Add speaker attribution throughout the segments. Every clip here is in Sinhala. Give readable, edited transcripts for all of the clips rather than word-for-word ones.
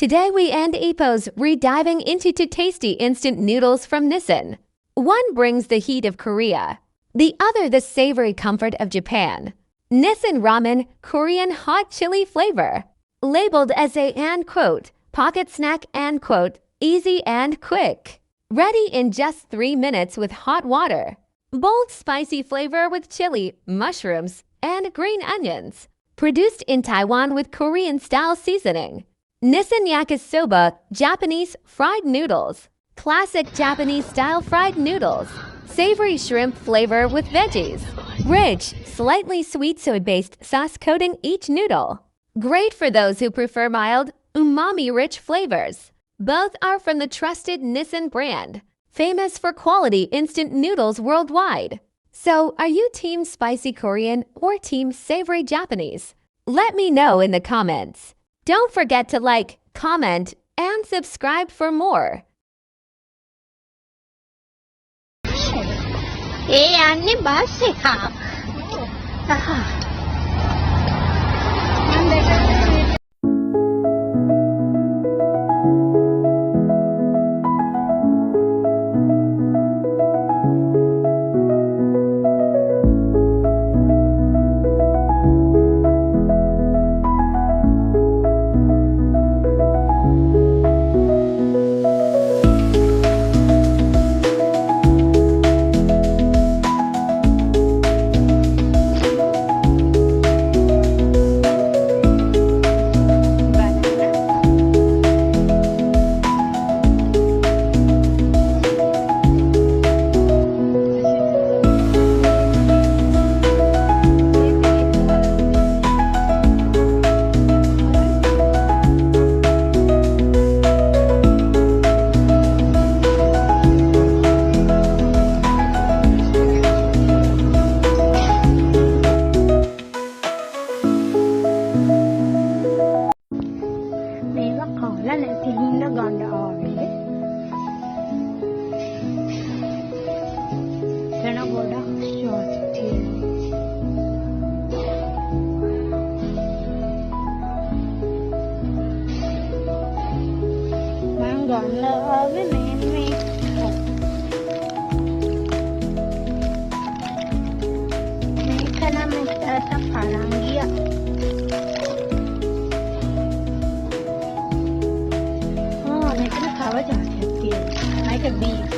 Speaker 1: Today we end Epos re-diving into two tasty instant noodles from Nissin. One brings the heat of Korea, the other the savory comfort of Japan. Nissin Ramen Korean Hot Chili Flavor. Labeled as a pocket snack easy and quick. Ready in just 3 minutes with hot water. Bold spicy flavor with chili, mushrooms, and green onions. Produced in Taiwan with Korean-style seasoning. Nissin Yakisoba Japanese Fried Noodles. Classic Japanese-style fried noodles. Savory shrimp flavor with veggies. Rich, slightly sweet soy-based sauce coating each noodle. Great for those who prefer mild, umami-rich flavors. Both are from the trusted Nissin brand, famous for quality instant noodles worldwide. So, are you Team Spicy Korean or Team Savory Japanese? Let me know in the comments. Don't forget to like, comment, and subscribe for more.
Speaker 2: යන්නේ බස් එකක්. Like a beef.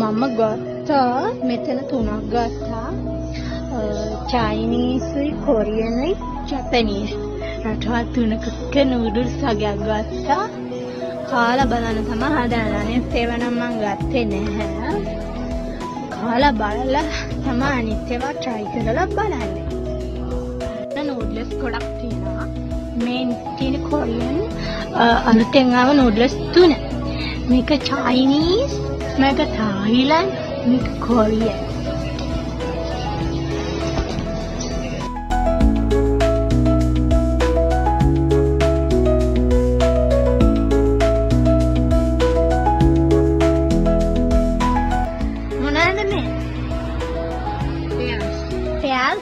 Speaker 2: මම ගත්තා මෙතන තුනක් ගත්තා චයිනීස්යි කොරියනයි ජපනීස් රටවල් තුනක නූඩල්ස් වගේක් ගත්තා කාලා බලන්න තමයි හදාන්නේ අනිත් ඒවා නම් මම ගත්තේ නැහැ කාලා බලලා තමයි අනිත් ඒවා try කරලා බලන්නේ නූඩල්ස් ගොඩක් තියෙනවා මේ තියෙන කොරියන් අලුතෙන් ආව නූඩල්ස් තුන මේක චයිනීස් මේක Thailand, මේක Korea. මොනවාද මේ? පෙයාස්.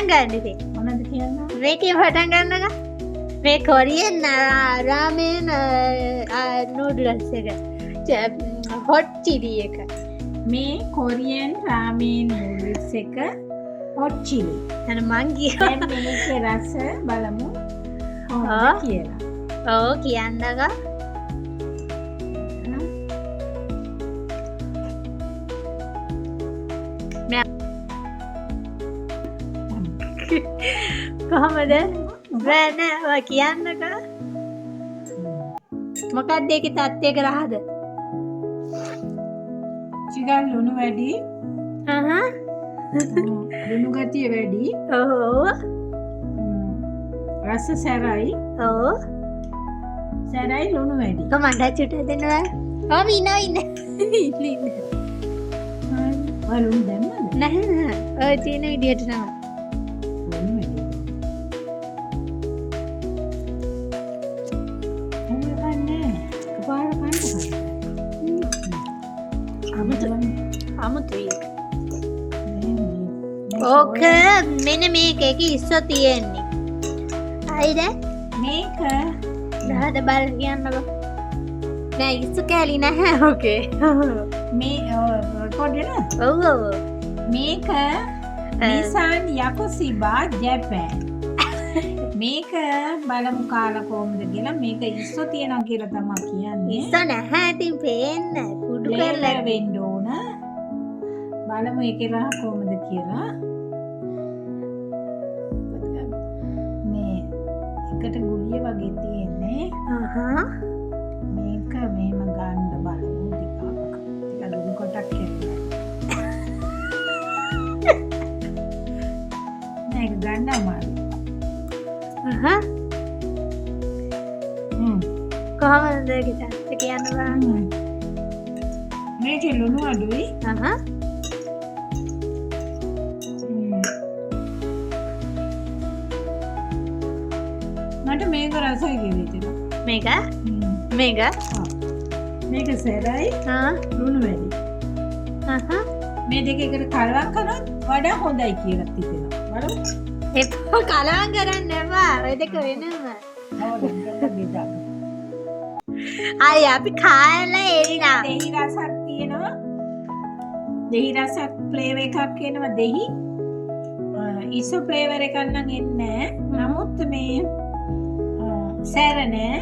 Speaker 2: පටන් ගන්න ඉතින්.
Speaker 3: මොනවද කියන්නේ?
Speaker 2: මේකෙන් පටන් ගන්නක. මේ කොරියන් රාමෙන් නූඩල්ස් එක. හොට් චිලි එක.
Speaker 3: මේ කොරියන් රාමෙන් නූඩල්ස් එක හොට් චිලි.
Speaker 2: අර මං
Speaker 3: දැන් මේකේ රස බලමු කොහොමද කියලා.
Speaker 2: ඔව් කියන්නක. කොහමද? බෑ නෑ කියන්නක. මොකක්ද ඒකේ තත්ත්වයක රහද?
Speaker 3: ටිකක් ලුණු වැඩි. ලුණු ගතිය වැඩි.
Speaker 2: ඔව්.
Speaker 3: රස සැරයි.
Speaker 2: ඔව්.
Speaker 3: සැරයි ලුණු වැඩි.
Speaker 2: කොහමද චුට්ට දෙනවා? ඔව් ඉන්න.
Speaker 3: ලුණු දැම්මද?
Speaker 2: නැහැ. ඔය තියෙන විදියට තමයි.
Speaker 3: ලුණු වැඩි.
Speaker 2: අමුතුයි. ඕක මෙන්න මේකේ ඉස්සෝ තියෙන්නේ. හරිද?
Speaker 3: මේක
Speaker 2: රහද බල කියන්නකො. නෑ ඉස්සෝ කැලි නැහැ ඕකේ.
Speaker 3: මේ රෙකෝඩ් වෙනවද?
Speaker 2: ඔව් ඔව්.
Speaker 3: මේක නිසාන් යකොසිබා ජපාන්. මේක බලමු කාලා කොහොමද කියලා. මේක ඉස්සෝ තියනවා කියලා තමයි කියන්නේ.
Speaker 2: ඉස්සෝ නැහැ ඉතින් පේන්න. කුඩු කරලා
Speaker 3: වෙන්න ඕන. බලමු ඒකේ රහ කොහොමද කියලා. මේ එකට ගුලිය වගේ තියෙන්නේ. මේක මෙහෙම ගන්න බලමු ටිකක්. ටික ලුණු කොටක් කියලා. මේක ගන්න අමාරුයි.
Speaker 2: කොහමද කියන්න බලන්න.
Speaker 3: මේකේ ලුණු අඩුයි. මට මේක රසයි කියලා හිතෙනවා.
Speaker 2: මේක
Speaker 3: මේක සැරයි ලුණු වැඩි. මේ දෙක එකට කලවම් කරොත් වඩා හොඳයි කියලා හිතෙනවා. බලමු.
Speaker 2: ඒක කලවම් කරන්න එපා. ඔය දෙක වෙනම. අය අපි කාලා එරිනා.
Speaker 3: දෙහි රසක් තියෙනවා. දෙහි රසක් ෆ්ලේවර් එකක් එනවා දෙහි. ඉස්සෝ ෆ්ලේවර් එකක් නම් එන්නේ නැහැ. නමුත් මේ සැර නෑ.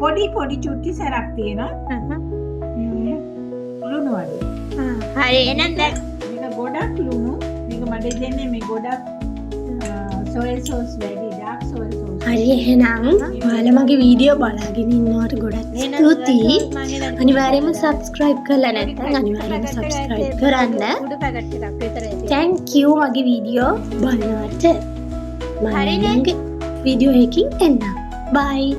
Speaker 3: පොඩි චුට්ටි සැරක් තියෙනවා. ලුණු වගේ.
Speaker 2: හරි එහෙනම් දැන්
Speaker 3: මේක ගොඩක් ලුණු. මේක මඩේ දෙන්නේ මේ ගොඩක් සෝයා සෝස් වැඩි. Dark soya sauce.
Speaker 4: හරි එහෙනම් ඔයාලා මගේ වීඩියෝ බලාගෙන ඉන්නවට ගොඩක් ස්තුතියි. අනිවාර්යයෙන්ම subscribe කරලා නැත්නම් අනිවාර්යයෙන්ම subscribe කරන්න.
Speaker 2: කුඩු පැකට් එකක් විතරයි.
Speaker 4: thank you මගේ වීඩියෝ බලනවට. මම ඊළඟ වීඩියෝ එකකින් එන්නම්. bye.